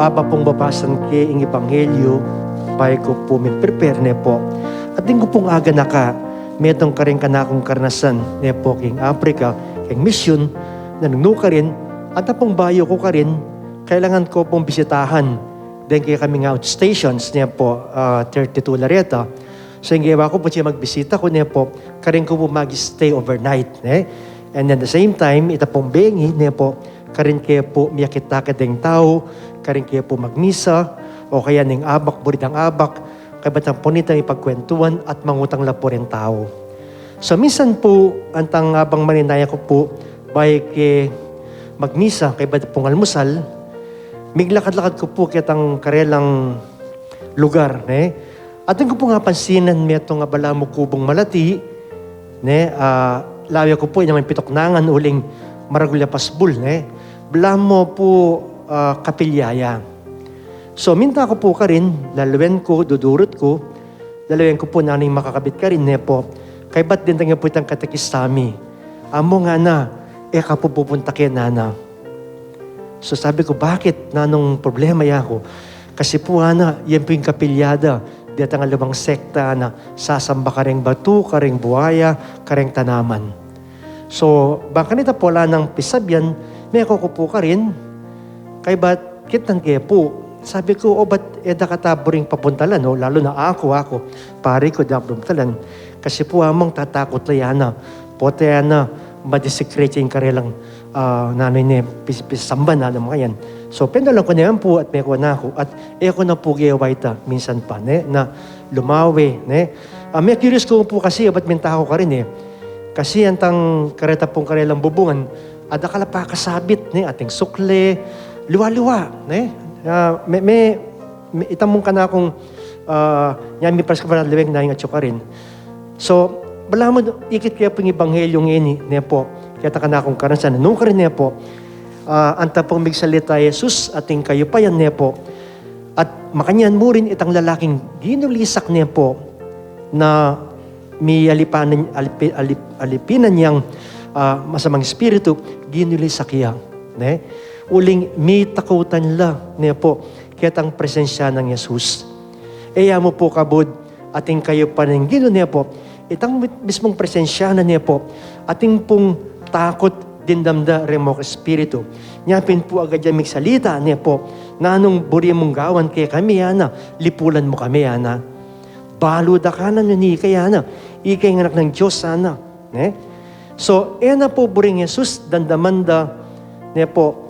aba pong babasan ke ing ebanghelyo, bahay ko po may prepare ne po. At din ko pong aga na ka, metong ka rin kanakong karnasan ne po king Africa, king mission, na nungnuka rin, at na pong bayo ko ka rin, kailangan ko pong bisitahan. Then kaya kaming outstations niya po, 32 Lareta. So yung gawa ko po siya magbisita ko niya po, karin ko po mag-stay overnight. And at the same time, ita pong bengi niya po, karin kaya po miyakita ka ding tao, karin kaya po magmisa, o kaya ning abak, buritang abak, kaya batang po nito ipagkwentuhan at mangutang la po rin tao. So minsan po, antang abang maninaya ko po, bahay kay magmisa, kaya batang pong almusal, miglakad-lakad ko po kitang karelang lugar. At ko po nga pansinan may itong abala mo kubong malati, lawya ko po, yung pitoknangan uling maragulya pasbul, bala mo po kapilyaya. So, minta ko po ka rin, lalawin ko, dudurot ko, lalawin ko po naning makakabit ka rin, po. Kay ba't din nga po itang katekistami? Amo nga na, ka po pupunta kaya nana. So, sabi ko, bakit? Nanong problema ya ako? Kasi po, yan po yung kapilyada. Dito nga lumang sekta na sasamba ka ring batu, ka ring buhaya, ka ring tanaman. So, baka nito po wala ng pisabyan, may ako po ka rin. Kaya ba't kitang kaya po? Sabi ko, ba't katabo ring papuntalan, lalo na ako, pare ko papuntalan. Kasi po amang tatakot na yan na, pote yan na, madisekret yung karelang nanay niya, pisamba na mga yan. So, pindalang ko na yan po at may ko na ako. At ko na po gawita minsan pa, na lumawi. May curious ko po kasi, ba't may tao ka rin Kasi antang kareta pong karelang bubungan, at akala pa kasabit, ating sukle, liwa-liwa. May itamong ka na akong, yan may paras ka pa na liweng na yung atyo ka rin. So, bala mo, ikit kaya pong ibanghelyong ini, po, kaya taka na akong karansan, nung ka rin po, anta pong migsalita Jesus, ating kayo pa yan, po, at makanyan mo rin itang lalaking ginulisak po, na may alipinan niyang masamang espiritu, ginulisak iya. Uling may takutan la, po, kaya tang presensya ng Jesus. Mo po kabod, ating kayo pa ng gino po, itang mismong presensya na po, ating pong takot dindamda remok espiritu. Nyapin po agad yan migsalita po, na anong buri mong gawan kaya kami lipulan mo kami baluda ka na ni kaya ikay ng anak ng Diyos sana. So, na po buring Jesus, dandamanda po,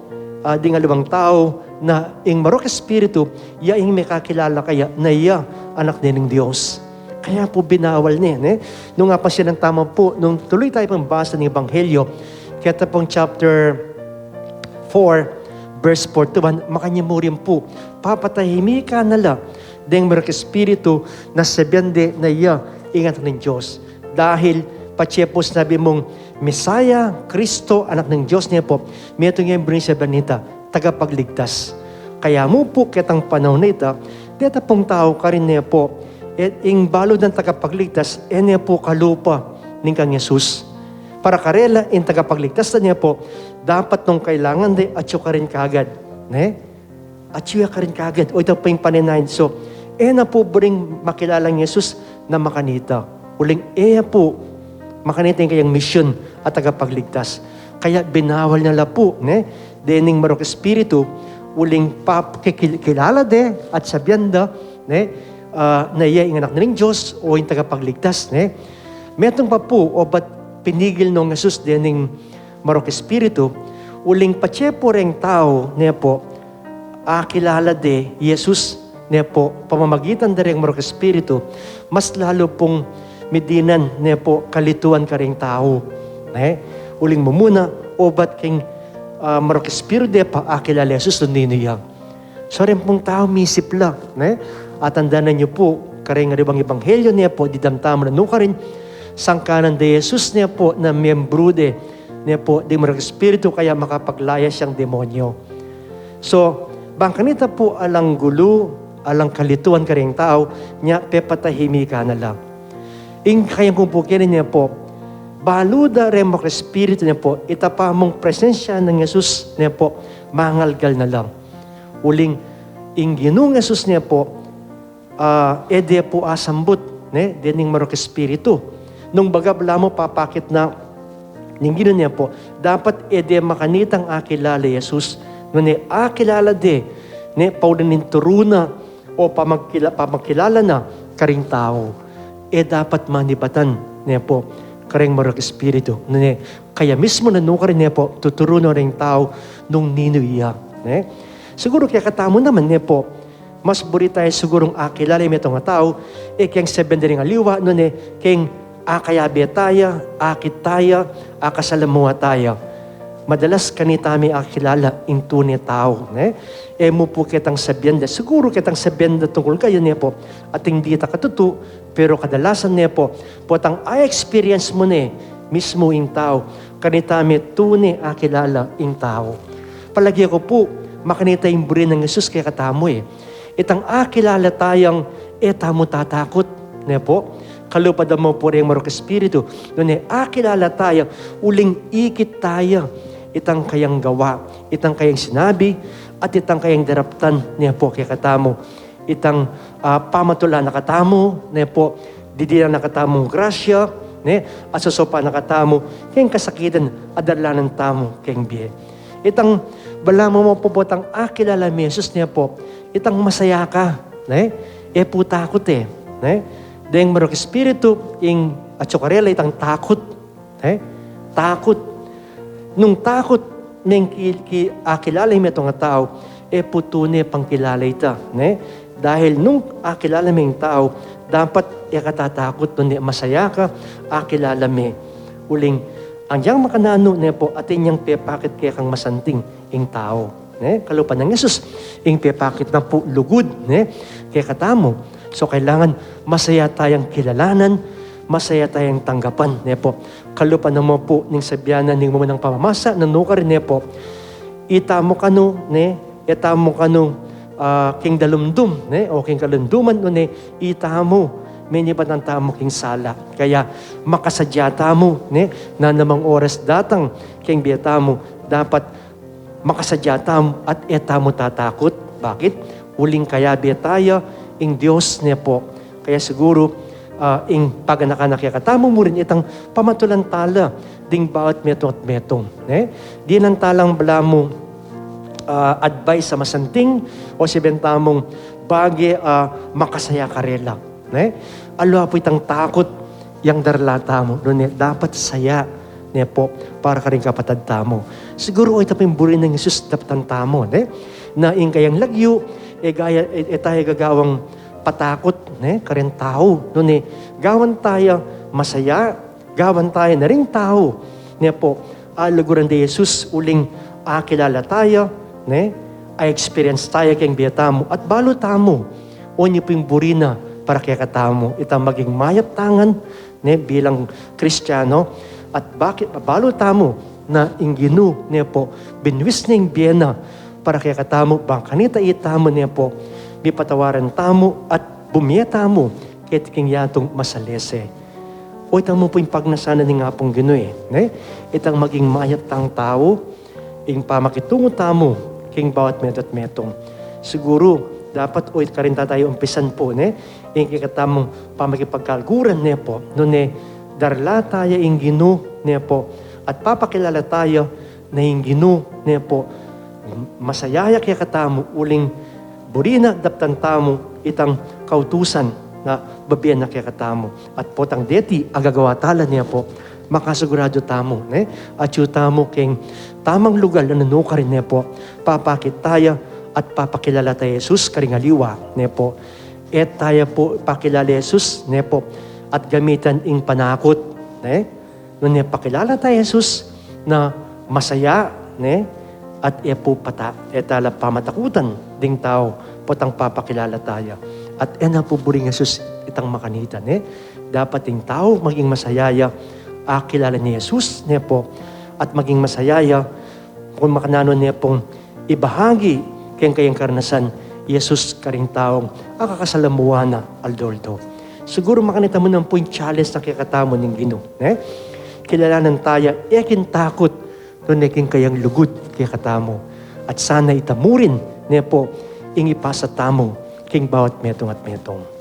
di nga lumang tao, na ing marok espiritu, ing may kakilala kaya, na anak ng Diyos. Kaya po binawal niya. Nung nga pa siya ng tama po, nung tuloy tayo pang basa ng Ebanghelyo, kaya pong chapter 4, verse 4 to 1, makanya mo rin po, papatahimika na la, deng marok espiritu, na sabiande na ingat ng Diyos. Dahil, patsepos nabi mong, Mesaya, Kristo, anak ng Diyos niya po, may ito nga yung bring sa banita, tagapagligtas. Kaya mo po kitang panahon na ito, dito pong tao ka rin niya po, ing balod ng tagapagligtas, niya po kalupa ng kang Jesus. Para karela, in tagapagligtas na niya po, dapat nung kailangan atyo ka rin kagad. Atyo ka rin kagad. O ito pa yung paninayin. So, na po bring makilalang Jesus na makanita. Uling, po, makanita yung kayang mission at tagapagligtas. Kaya binawal nila po, dening marok espiritu, uling kilala at sabyanda, na yung anak ng Diyos o yung tagapagligtas. Metong pa po, o ba't pinigil nung Jesus dening marok espiritu, uling patsepo ring tao, po, kilala Jesus, po, pamamagitan na rin marok espiritu, mas lalo pong medinan, po, kalituan ka ring tao. Uling mo muna, o ba't king marok espiritu pa, kilala Jesus, nuniniyak. So rin pong tao, misip lang. At tandaan niyo po, karing ribang ebanghelyo niya po, didamtama na nuka rin, sangkanan de Jesus niya po, na miyembro niya po, di marok espiritu, kaya makapaglaya siyang demonyo. So, bangkanita po alang gulo, alang kalituan karing tao, niya pepatahimi ka na lang. Kayang kumpukirin niya po, baluda remok espiritu niya po, itapamong presensya ng Jesus niya po, mangalgal na lang. Uling, ing Ginong Jesus niya po, ede po asambut, dening marok espiritu. Nung baga mo papakit na, ning Ginoo niya po, dapat ede makanitang akilala Jesus, nung akilala de, paudanin turuna, o pamagkilala na, karing tao, dapat manibatan niya po, karing marok espiritu. Kaya mismo nanuka rin niya po, tuturo na rin tao nung ninuiya. Siguro kaya katamo naman niya po, mas buri tayo sigurong akilala yung itong tao, kayang 7 din ng aliwa, kayang akayabi taya, akit taya, akasalamuha taya. Madalas kanitami akilala yung tunay tao. Mo po kitang sabihan, siguro kitang sabihan na tungkol kayo niya po, at hindi ta katuto, pero kadalasan niya po, potang experience mo mismo yung tao, kanitami tunay akilala yung tao. Palagi ko po, makanita yung buri ng Jesus kaya katamo Itang akilala tayang tamo tatakot. Niya po, kalupad mo po rin marok espiritu. Doon akilala tayo, uling ikit tayo. Itang kayang gawa, itang kayang sinabi, at itang kayang daraptan niya po kaya katamo. Itang pamatula na katamo, niya po, didira na katamong grasya, at susopa na katamo, kayang kasakitan, adala ng tamo, kayang biye. Itang bala mo po ang akilala ni Jesus niya po, itang masaya ka, po takot Dahil marok espiritu, at sukarela, itang takot, takot. Nung takot, nang akilala mo itong tao, po tunay pang kilala ita, Dahil nung akilala mo yung tao, dapat katatakot nun masaya ka, akilala mo. Uling, ang yang makanano po, atin yung pepakit kaya kang masanting yung tao. Kalupan ng Jesus, yung pepakit na po lugod, kaya katamo. So kailangan masaya tayong kilalanan, masaya tayong tanggapan. Po. Kalupan naman po ng sabyanan ng mga ng pamamasa, nanukar po, itamo ka itamo ka king dalumdum, o king kalunduman, itamo, may niba ng tamo king sala. Kaya makasadya tamo, na namang oras datang king biyatamo, dapat makasadya tamo at etamo tatakot. Bakit? Uling kaya biyataya, ing Diyos niya po. Kaya siguro, ing paganakanak katamo mo rin itang pamatulan tala, ding bawat metong at metong. Di nang talang bala mo advice sa masanting o si bentamong bagi makasaya karela. Alo po itang takot yang darlata mo. Dapat saya niya po para ka rin kapatad tamo. Siguro ito pa yung buri ng Jesus dapat tamo. Na ing kayang lagyo, tayo gagawang patakot, karin tao. Gawan tayo masaya, gawan tayo na rin tao. Niya po, alaguran de Jesus, uling akilala tayo, ay experience tayo kayang biyatamo, at balo tamo, o niyo po yung burina para kaya katamo, itang maging mayap tangan, bilang Kristiyano, at bakit, balo tamo, na inginu, niya po, binwis na yung biyena, para kaya katamo, bang kanita itamo niya po, may patawaran tamo, at bumiyata mo, kaya tiking yatong masalese. O itang mo po yung pagnasana ni nga pong Ginoo itang maging mayat tang tao, ing pamakitungo tamo, king bawat metot metong. Siguro, dapat o ka rin tayo umpisan po, ing kikatamong pamakipagkalguran niya po, darla tayo ing Ginoo niya po, at papakilala tayo na ing Ginoo niya po, masayaya kaya katamo, uling burina daptan tamo, itang kautusan na babiyan na kaya katamo. At potang deti, agagawa tala niya po, makasigurado tamo. At yung tamo king tamang lugar na nanuka rin niya po, papakit tayo at papakilala tayo Jesus karingaliwa niya po. Et tayo po pakilala Jesus niya po at gamitan ing panakot. Nung niya pakilala tayo Jesus na masaya at po pata, etala pamatakutan ding tao potang papakilala tayo. At po buring Jesus itang makanitan. Dapat yung tao maging masayaya, kilala ni Jesus niya po, at maging masayaya kung makanano niya pong ibahagi kayang karanasan, Jesus karing taong akakasalamuana aldoldo. Siguro makanita mo ng point challenge na kikatamo ng Ginoo. Kilalanan tayo, ekin takot, doon ekin kayang lugod kikatamo. At sana itamurin niya po, ingi pa sa tamo, king bawat metong at metong.